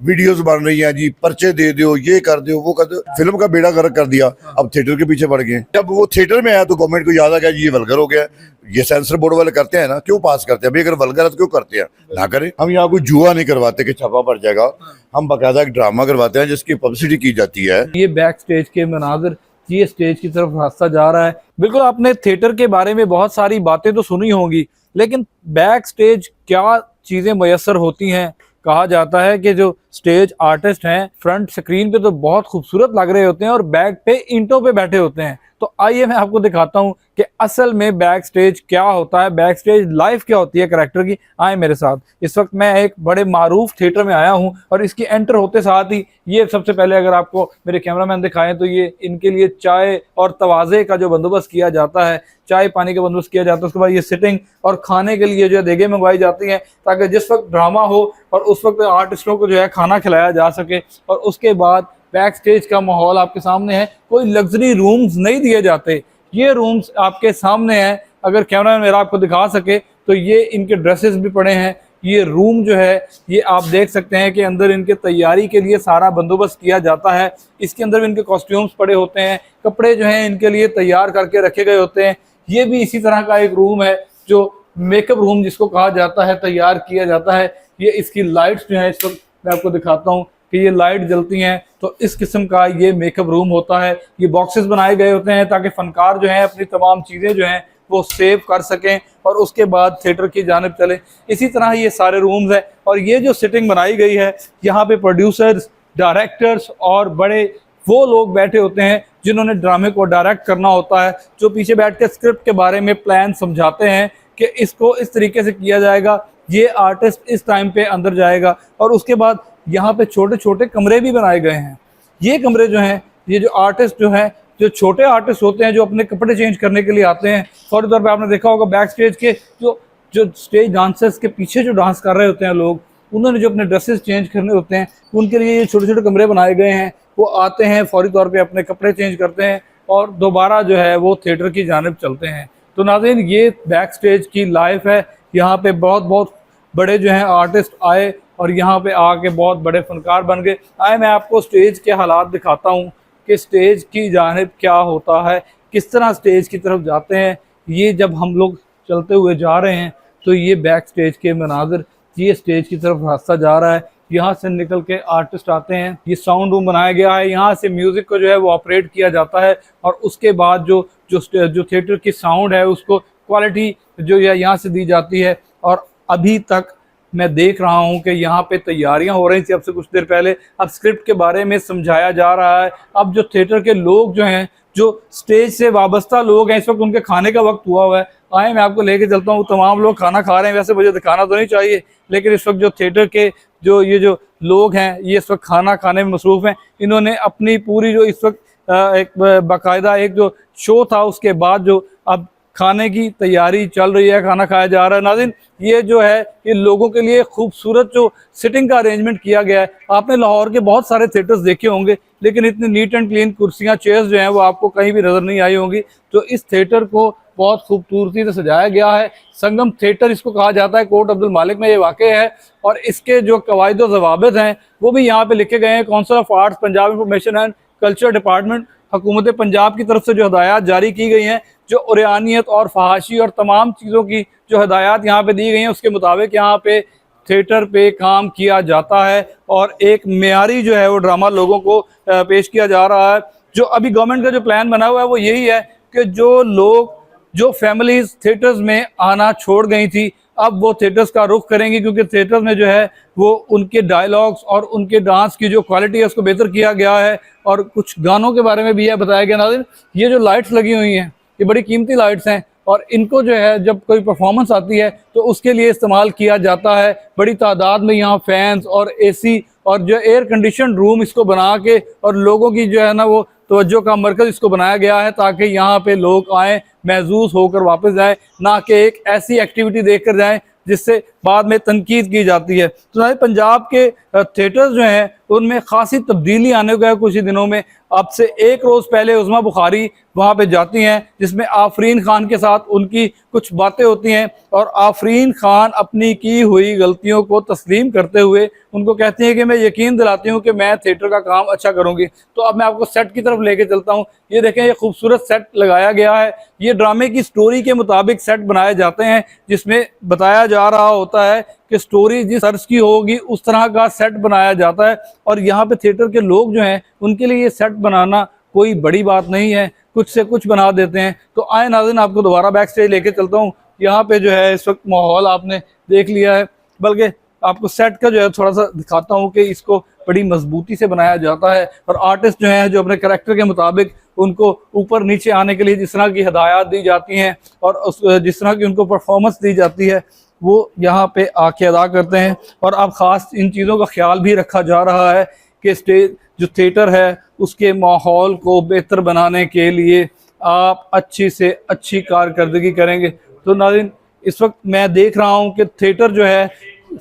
Videos बन रही हैं जी, पर्चे दे दो, ये कर दो, वो कर दो, फिल्म का बेड़ा गर्क कर दिया। अब थिएटर के पीछे पड़ गए। जब वो थिएटर में आया तो गवर्नमेंट को याद आ गया ये वल्गर हो गया। ये सेंसर बोर्ड वाले करते हैं ना, क्यों पास करते हैं भाई? अगर वल्गर है तो क्यों करते हैं? ना करें। हम यहाँ कोई जुआ नहीं करवाते कि छापा पड़ जाएगा। हम बाकायदा एक ड्रामा करवाते हैं जिसकी पब्लिसिटी की जाती है। ये बैक स्टेज के मनाजिर, ये स्टेज की तरफ रास्ता जा रहा है। बिल्कुल, आपने थिएटर के बारे में बहुत सारी बातें तो सुनी होंगी, लेकिन बैक स्टेज क्या चीजें मयसर होती हैं। कहा जाता है कि जो स्टेज आर्टिस्ट हैं फ्रंट स्क्रीन पे तो बहुत खूबसूरत लग रहे होते हैं और बैक पे ईंटों पे बैठे होते हैं। तो आइए मैं आपको दिखाता हूं कि असल में बैक स्टेज क्या होता है, बैक स्टेज लाइफ क्या होती है कैरेक्टर की। आए मेरे साथ। इस वक्त मैं एक बड़े मारूफ थिएटर में आया हूं और इसकी एंटर होते साथ ही ये सबसे पहले अगर आपको मेरे कैमरामैन दिखाएं तो ये इनके लिए चाय और तवाज़े का जो बंदोबस्त किया जाता है, चाय पानी का बंदोबस्त किया जाता है। उसके बाद ये सिटिंग और खाने के लिए जो देगे मंगवाई जाती हैं ताकि जिस वक्त ड्रामा हो और उस वक्त आर्टिस्टों को जो है खाना खिलाया जा सके। और उसके बाद बैक स्टेज का माहौल आपके सामने है। कोई लग्जरी रूम्स नहीं दिए जाते, ये रूम्स आपके सामने हैं। अगर कैमरा मेरा आपको दिखा सके तो ये इनके ड्रेसेस भी पड़े हैं। ये रूम जो है ये आप देख सकते हैं कि अंदर इनके तैयारी के लिए सारा बंदोबस्त किया जाता है। इसके अंदर भी इनके कॉस्ट्यूम्स पड़े होते हैं, कपड़े जो हैं इनके लिए तैयार करके रखे गए होते हैं। ये भी इसी तरह का एक रूम है जो मेकअप रूम जिसको कहा जाता है, तैयार किया जाता है। ये इसकी लाइट्स जो है इस वक्त मैं आपको दिखाता हूँ कि ये लाइट जलती हैं, तो इस किस्म का ये मेकअप रूम होता है। ये बॉक्सेस बनाए गए होते हैं ताकि फनकार जो हैं अपनी तमाम चीज़ें जो हैं वो सेव कर सकें और उसके बाद थिएटर की जानिब चले। इसी तरह ये सारे रूम्स हैं और ये जो सिटिंग बनाई गई है यहाँ पे प्रोड्यूसर्स, डायरेक्टर्स और बड़े वो लोग बैठे होते हैं जिन्होंने ड्रामे को डायरेक्ट करना होता है, जो पीछे बैठ के स्क्रिप्ट के बारे में प्लान समझाते हैं कि इसको इस तरीके से किया जाएगा, ये आर्टिस्ट इस टाइम पे अंदर जाएगा। और उसके बाद यहाँ पे छोटे छोटे कमरे भी बनाए गए हैं। ये कमरे जो हैं, ये जो आर्टिस्ट जो हैं, जो छोटे आर्टिस्ट होते हैं जो अपने कपड़े चेंज करने के लिए आते हैं। फौरी तौर पे आपने देखा होगा बैक स्टेज के जो जो स्टेज डांसर्स के पीछे जो डांस कर रहे होते हैं लोग, उन्होंने जो अपने ड्रेसेस चेंज करने होते हैं उनके लिए ये छोटे छोटे कमरे बनाए गए हैं। वो आते हैं, फौरी तौर पे अपने कपड़े चेंज करते हैं और दोबारा जो है वो थिएटर की जानिब चलते हैं। तो नाज़रीन, ये बैक स्टेज की लाइफ है। यहाँ पे बहुत बहुत बड़े जो हैं आर्टिस्ट आए और यहाँ पे आके बहुत बड़े फनकार बन गए। आए मैं आपको स्टेज के हालात दिखाता हूँ कि स्टेज की जानिब क्या होता है, किस तरह स्टेज की तरफ जाते हैं। ये जब हम लोग चलते हुए जा रहे हैं तो ये बैक स्टेज के मनाजिर, ये स्टेज की तरफ रास्ता जा रहा है। यहाँ से निकल के आर्टिस्ट आते हैं। ये साउंड रूम बनाया गया है, यहाँ से म्यूज़िक को जो है वो ऑपरेट किया जाता है और उसके बाद जो थिएटर की साउंड है उसको क्वालिटी जो है यहाँ से दी जाती है। और अभी तक मैं देख रहा हूँ कि यहाँ पे तैयारियाँ हो रही थी अब से कुछ देर पहले। अब स्क्रिप्ट के बारे में समझाया जा रहा है। अब जो थिएटर के लोग जो हैं, जो स्टेज से वाबस्ता लोग हैं, इस वक्त उनके खाने का वक्त हुआ हुआ है। आए मैं आपको लेके चलता हूँ। तमाम लोग खाना खा रहे हैं, वैसे मुझे दिखाना तो नहीं चाहिए, लेकिन इस वक्त जो थिएटर के जो लोग हैं ये इस वक्त खाना खाने में मसरूफ़ हैं। इन्होंने अपनी पूरी जो इस वक्त एक बाकायदा एक जो शो था उसके बाद जो अब खाने की तैयारी चल रही है, खाना खाया जा रहा है। नाज़रीन, ये जो है ये लोगों के लिए खूबसूरत जो सिटिंग का अरेंजमेंट किया गया है। आपने लाहौर के बहुत सारे थिएटर्स देखे होंगे, लेकिन इतनी नीट एंड क्लीन कुर्सियाँ, चेयर्स जो हैं वो आपको कहीं भी नज़र नहीं आई होंगी। तो इस थिएटर को बहुत खूबसूरती से सजाया गया है। संगम थिएटर इसको कहा जाता है, कोट अब्दुल मालिक में ये वाक़ है और इसके जो कवायद व ज़वाबित हैं वो भी यहाँ पे लिखे गए हैं। Council of arts, Punjab information and culture department, हुकूमत पंजाब की तरफ से जो हदायत जारी की गई हैं, जो उरियानियत और फहाशी और तमाम चीज़ों की जो हदायत यहाँ पे दी गई हैं उसके मुताबिक यहाँ पे थिएटर पे काम किया जाता है और एक मेयारी जो है वो ड्रामा लोगों को पेश किया जा रहा है। जो अभी गवर्नमेंट का जो प्लान बना हुआ है वो यही है कि जो लोग, जो फैमिलीज थिएटर्स में आना छोड़ गई थी, अब वो थिएटर्स का रुख करेंगी, क्योंकि थिएटर्स में जो है वो उनके डायलॉग्स और उनके डांस की जो क्वालिटी है उसको बेहतर किया गया है। और कुछ गानों के बारे में भी यह बताया गया। नाज़रीन, ये जो लाइट्स लगी हुई हैं ये बड़ी कीमती लाइट्स हैं और इनको जो है जब कोई परफॉर्मेंस आती है तो उसके लिए इस्तेमाल किया जाता है। बड़ी तादाद में यहाँ फैंस और एसी और जो एयर कंडीशन रूम इसको बना के और लोगों की जो है ना वो तवज्जो का मरकज़ इसको बनाया गया है ताकि यहाँ पे लोग आएँ, महजूस होकर वापस जाएँ, ना कि एक ऐसी एक्टिविटी देख कर जाएँ जिससे बाद में तनकीद की जाती है। तो नाज़रीन, पंजाब के थिएटर्स जो हैं उनमें खासी तब्दीली आने को है कुछ ही दिनों में। अब से एक रोज़ पहले उज़मा बुखारी वहाँ पे जाती हैं, जिसमें आफरीन खान के साथ उनकी कुछ बातें होती हैं और आफरीन खान अपनी की हुई गलतियों को तस्लीम करते हुए उनको कहती हैं कि मैं यकीन दिलाती हूँ कि मैं थिएटर का काम अच्छा करूँगी। तो अब मैं आपको सेट की तरफ लेके चलता हूँ। ये देखें, ये खूबसूरत सेट लगाया गया है। ये ड्रामे की स्टोरी के मुताबिक सेट बनाए जाते हैं, जिसमें बताया जा रहा होता है कि स्टोरी जिस अर्ज की होगी उस तरह का सेट बनाया जाता है। और यहाँ पे थिएटर के लोग जो हैं उनके लिए ये सेट बनाना कोई बड़ी बात नहीं है, कुछ से कुछ बना देते हैं। तो आए नाज़रीन, आपको दोबारा बैक स्टेज लेके चलता हूँ। यहाँ पे जो है इस वक्त माहौल आपने देख लिया है, बल्कि आपको सेट का जो है थोड़ा सा दिखाता हूँ कि इसको बड़ी मजबूती से बनाया जाता है। और आर्टिस्ट जो हैं जो अपने करैक्टर के मुताबिक उनको ऊपर नीचे आने के लिए जिस तरह की हिदायत दी जाती हैं और जिस तरह की उनको परफॉर्मेंस दी जाती है वो यहाँ पे आके अदा करते हैं। और अब ख़ास इन चीज़ों का ख्याल भी रखा जा रहा है कि स्टेज जो थिएटर है उसके माहौल को बेहतर बनाने के लिए आप अच्छी से अच्छी कारकर्दगी करेंगे। तो नाज़रीन, इस वक्त मैं देख रहा हूँ कि थिएटर जो है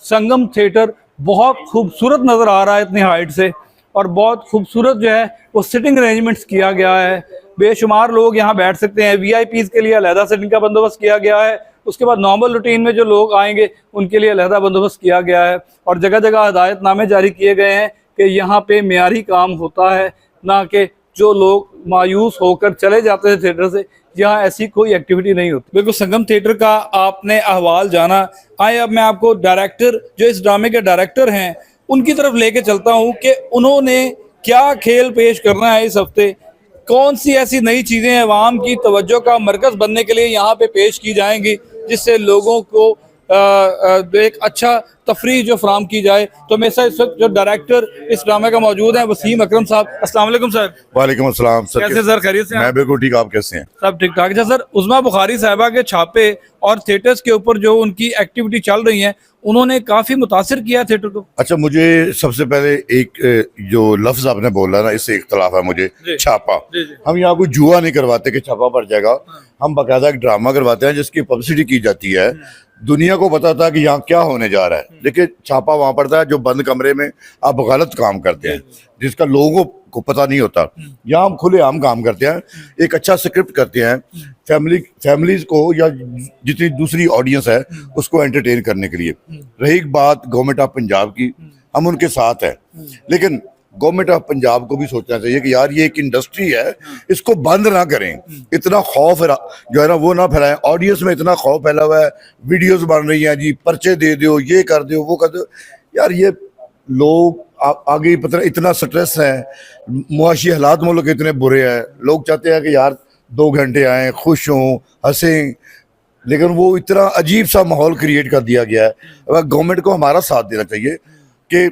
संगम थिएटर बहुत खूबसूरत नज़र आ रहा है इतनी हाइट से, और बहुत खूबसूरत जो है वो सिटिंग अरेंजमेंट्स किया गया है। बेशुमार लोग यहाँ बैठ सकते हैं। वीआईपीज़ के लिए अलहदा सिटिंग का बंदोबस्त किया गया है। उसके बाद नॉर्मल रूटीन में जो लोग आएंगे उनके लिए अलहदा बंदोबस्त किया गया है। और जगह जगह हदायतनामे जारी किए गए हैं कि यहाँ पे मेयारी काम होता है, ना कि जो लोग मायूस होकर चले जाते हैं थिएटर से, यहाँ ऐसी कोई एक्टिविटी नहीं होती। बिल्कुल संगम थिएटर का आपने अहवाल जाना। आए अब मैं आपको डायरेक्टर, जो इस ड्रामे के डायरेक्टर हैं, उनकी तरफ लेके चलता हूँ कि उन्होंने क्या खेल पेश करना है इस हफ्ते, कौन सी ऐसी नई चीज़ें अवाम की तवज्जो का मरकज़ बनने के लिए यहाँ पे पेश की जाएंगी जिससे लोगों को एक अच्छा तफरीह जो फराम की जाए। तो मेरे साथ इस वक्त जो डायरेक्टर इस ड्रामे का मौजूद है वसीम अकरम साहब। अस्सलाम वालेकुम सर। वालेकुम अस्सलाम सर। कैसे सर, खैरियत से? मैं बिल्कुल ठीक, आप कैसे हैं? सब ठीक ठाक। अच्छा सर, उज़मा बुखारी साहिबा के छापे और थिएटर्स के ऊपर जो उनकी एक्टिविटी चल रही है उन्होंने काफ़ी मुतासिर किया थिएटर को। अच्छा, मुझे सबसे पहले एक जो लफ्ज आपने बोला ना, इससे इख्तलाफ है मुझे। छापा, हम यहाँ कोई जुआ नहीं करवाते कि छापा पड़ जाएगा। हम बाकायदा एक ड्रामा करवाते हैं जिसकी पब्लिसिटी की जाती है, दुनिया को पता था कि यहाँ क्या होने जा रहा है। देखिए, छापा वहाँ पड़ता है जो बंद कमरे में आप गलत काम करते हैं, जिसका लोगों को पता नहीं होता। यहाँ हम खुलेआम काम करते हैं, एक अच्छा स्क्रिप्ट करते हैं, फैमिलीज को या जितनी दूसरी ऑडियंस है उसको एंटरटेन करने के लिए। रही बात गवर्नमेंट ऑफ पंजाब की, हम उनके साथ हैं, लेकिन गवर्नमेंट ऑफ पंजाब को भी सोचना चाहिए कि यार ये एक इंडस्ट्री है, इसको बंद ना करें। इतना खौफ जो है ना वो ना फैलाएं। ऑडियंस में इतना खौफ फैला हुआ है, वीडियोस बन रही हैं जी, पर्चे दे दो, ये कर दो, वो कर दो। यार ये लोग आगे पता इतना स्ट्रेस है, मुआशी हालात मुल्क के इतने बुरे हैं, लोग चाहते हैं कि यार 2 घंटे आएँ, खुश हों, हंसें, लेकिन वो इतना अजीब सा माहौल क्रिएट कर दिया गया है। अब गवर्नमेंट को हमारा साथ देना चाहिए कि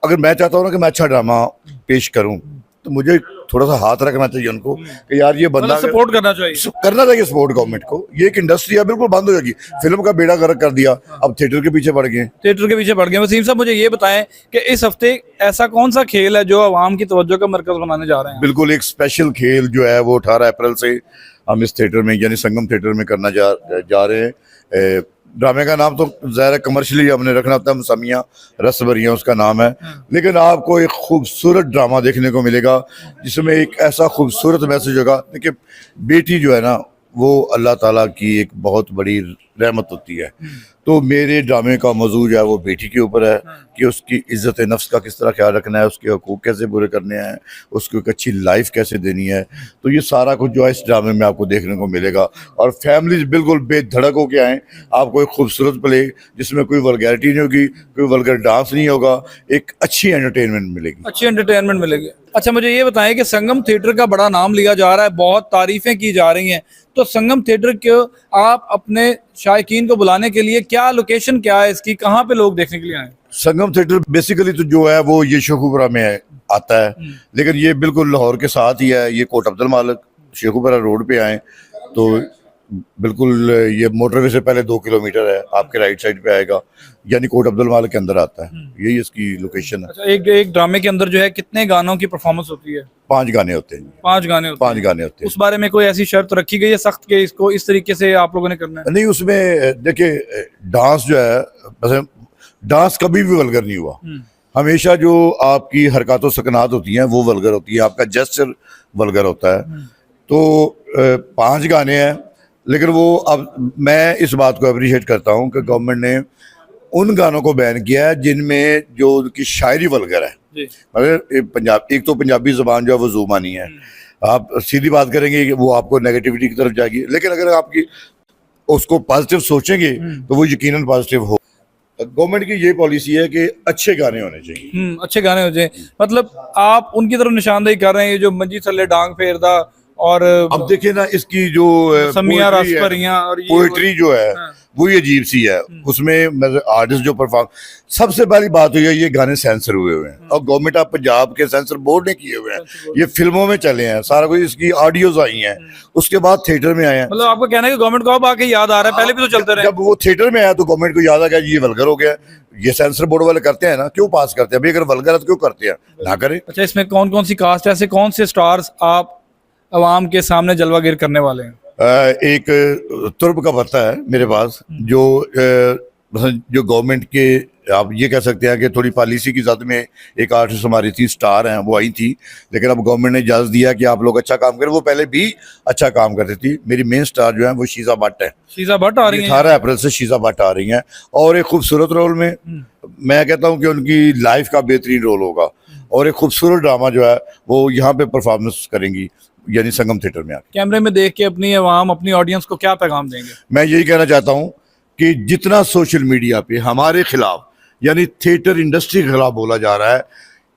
अगर मैं चाहता हूँ ना कि मैं अच्छा ड्रामा पेश करूँ तो मुझे थोड़ा सा हाथ रखना चाहिए उनको कि यार ये बंदा सपोर्ट करना चाहिए सपोर्ट गवर्नमेंट को। ये एक इंडस्ट्री है, बिल्कुल बंद हो जाएगी। फिल्म का बेड़ा गर्क कर दिया, अब थिएटर के पीछे पड़ गए। वसीम साहब, मुझे ये बताएं कि इस हफ्ते ऐसा कौन सा खेल है जो आवाम की तवज्जो का मरकज बनाने जा रहे हैं? बिल्कुल एक स्पेशल खेल जो है वो 18 अप्रैल से हम इस थिएटर में यानी संगम थिएटर में करना जा रहे हैं। ड्रामे का नाम तो ज़ाहिर कमर्शियली हमने रखना होता है, मसमिया रसबरियाँ उसका नाम है, लेकिन आपको एक खूबसूरत ड्रामा देखने को मिलेगा जिसमें एक ऐसा खूबसूरत मैसेज होगा। देखिए, बेटी जो है ना वो अल्लाह ताला की एक बहुत बड़ी रहमत होती है। तो मेरे ड्रामे का मौजू जो है वो बेटी के ऊपर है कि उसकी इज्जत नफ्स का किस तरह ख्याल रखना है, उसके हकूक़ कैसे पूरे करने हैं, उसको एक अच्छी लाइफ कैसे देनी है। तो ये सारा कुछ जो है इस ड्रामे में आपको देखने को मिलेगा। और फैमिलीज बिल्कुल बेधड़क होके आएँ, आपको एक खूबसूरत प्ले जिसमें कोई वल्गैरिटी नहीं होगी, कोई वल्गर डांस नहीं होगा, एक अच्छी एंटरटेनमेंट मिलेगी। अच्छा, मुझे ये बताएं कि संगम थिएटर का बड़ा नाम लिया जा रहा है, बहुत तारीफें की जा रही हैं, तो संगम थिएटर को आप अपने शायकीन को बुलाने के लिए क्या लोकेशन क्या है इसकी, कहाँ पे लोग देखने के लिए आए? संगम थिएटर बेसिकली तो जो है वो ये शेखुपुरा में आता है, लेकिन ये बिल्कुल लाहौर के साथ ही है। ये कोट अब्दुल मालिक शेखुपुरा रोड पे आए तो बिल्कुल ये मोटरवे से पहले 2 किलोमीटर है, आपके राइट साइड पे आएगा, यानी कोट अब्दुल माल के अंदर आता है। यही इसकी लोकेशन है। अच्छा, एक ड्रामे के अंदर जो है कितने गानों की परफॉर्मेंस होती है? 5 गाने होते हैं। 5 गाने होते 5 गाने होते हैं। उस बारे में कोई ऐसी शर्त रखी गई है सख्त के इसको इस तरीके से आप लोगों ने करना है? नहीं, उसमें देखिए डांस जो है, वैसे डांस कभी भी वल्गर नहीं हुआ। हमेशा जो आपकी हरकत व सकनात होती हैं वो वल्गर होती है, आपका जेस्चर वल्गर होता है। तो 5 गाने हैं, लेकिन वो अब मैं इस बात को अप्रिशिएट करता हूँ कि गवर्नमेंट ने उन गानों को बैन किया है जिनमें जो उनकी शायरी वल्गर है। जी। मगर पंजाब, एक तो पंजाबी ज़बान जो है वो ज़ुबानी है, आप सीधी बात करेंगे कि वो आपको नेगेटिविटी की तरफ जाएगी, लेकिन अगर आपकी उसको पॉजिटिव सोचेंगे तो वो यकीनन पॉजिटिव हो। गवर्नमेंट की ये पॉलिसी है कि अच्छे गाने होने चाहिए। अच्छे गाने हो जाए, मतलब आप उनकी तरफ निशानदेही कर रहे हैं, ये जो मंजी थल्ले डांग फेरदा और अब देखिए ना, इसकी जो समिया रस भरियां और ये पोएट्री जो है वो ही अजीब सी है। उसमें आर्टिस्ट जो परफॉर्म, सबसे पहली बात हुई है ये गाने सेंसर हुए हुए हैं, और गवर्नमेंट ऑफ पंजाब के सेंसर बोर्ड ने किए हुए हैं। ये फिल्मों में चले हैं, सारा कुछ, इसकी ऑडियोज आई हैं, उसके बाद थिएटर में आए हैं। मतलब आपका कहना है कि गवर्नमेंट को अब आके याद आ रहा है, पहले भी तो चलते रहे। जब वो थिएटर में आया तो गवर्नमेंट को याद आ गया ये वल्गर हो गया। ये सेंसर बोर्ड वाले करते हैं ना, क्यों पास करते हैं भाई? अगर वल्गर है तो क्यों करते हैं, ना करें। अच्छा, इसमें कौन कौन सी कास्ट है, ऐसे कौन से स्टार्स आप अवाम के सामने जलवागिर करने वाले हैं? एक तुर्ब का पत्ता है मेरे पास, जो जो गवर्नमेंट के, आप ये कह सकते हैं कि थोड़ी पॉलिसी की जद में एक आर्टिस्ट हमारी थी, स्टार हैं, वो आई थी, लेकिन अब गवर्नमेंट ने इजाज़त दिया कि आप लोग अच्छा काम करें। वो पहले भी अच्छा काम करती थी। मेरी मेन स्टार जो है वो शीजा भट्ट है। शीजा भट्ट आ रही है 18 अप्रैल से शीजा भट्ट आ रही हैं, और एक खूबसूरत रोल में, मैं कहता हूँ कि उनकी लाइफ का बेहतरीन रोल होगा, और एक खूबसूरत ड्रामा जो है वो यहाँ पे परफॉर्मेंस करेंगी, यानी संगम थिएटर में आके। कैमरे में देख के अपनी आवाम, अपनी ऑडियंस को क्या पैगाम देंगे? मैं यही कहना चाहता हूँ कि जितना सोशल मीडिया पे हमारे खिलाफ, यानी थिएटर इंडस्ट्री के खिलाफ बोला जा रहा है,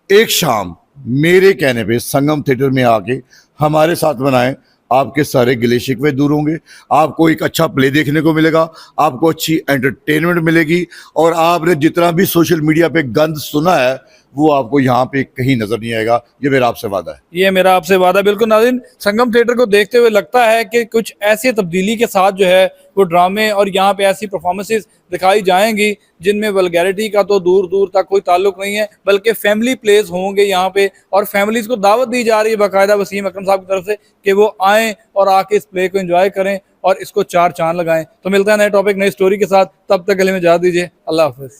एक शाम मेरे कहने पे संगम थिएटर में आके हमारे साथ बनाएं, आपके सारे गिले शिकवे दूर होंगे, आपको एक अच्छा प्ले देखने को मिलेगा, आपको अच्छी एंटरटेनमेंट मिलेगी, और आपने जितना भी सोशल मीडिया पे गंद सुना है वो आपको यहाँ पे कहीं नजर नहीं आएगा। ये मेरा आपसे वादा है। ये मेरा आपसे वादा। बिल्कुल नाज़रीन, संगम थिएटर को देखते हुए लगता है कि कुछ ऐसी तब्दीली के साथ जो है वो ड्रामे और यहाँ पे ऐसी परफॉर्मेंसेस दिखाई जाएंगी जिनमें वल्गैरिटी का तो दूर दूर तक कोई ताल्लुक नहीं है, बल्कि फैमिली प्लेस होंगे यहाँ पे, और फैमिलीज को दावत दी जा रही है बाकायदा वसीम अकरम साहब की तरफ से कि वो आएँ और आके इस प्ले को एंजॉय करें और इसको 4 चांद लगाएं। तो मिलता है नए टॉपिक, नई स्टोरी के साथ, तब तक के लिए इजाज़त दीजिए। अल्लाह हाफिज़।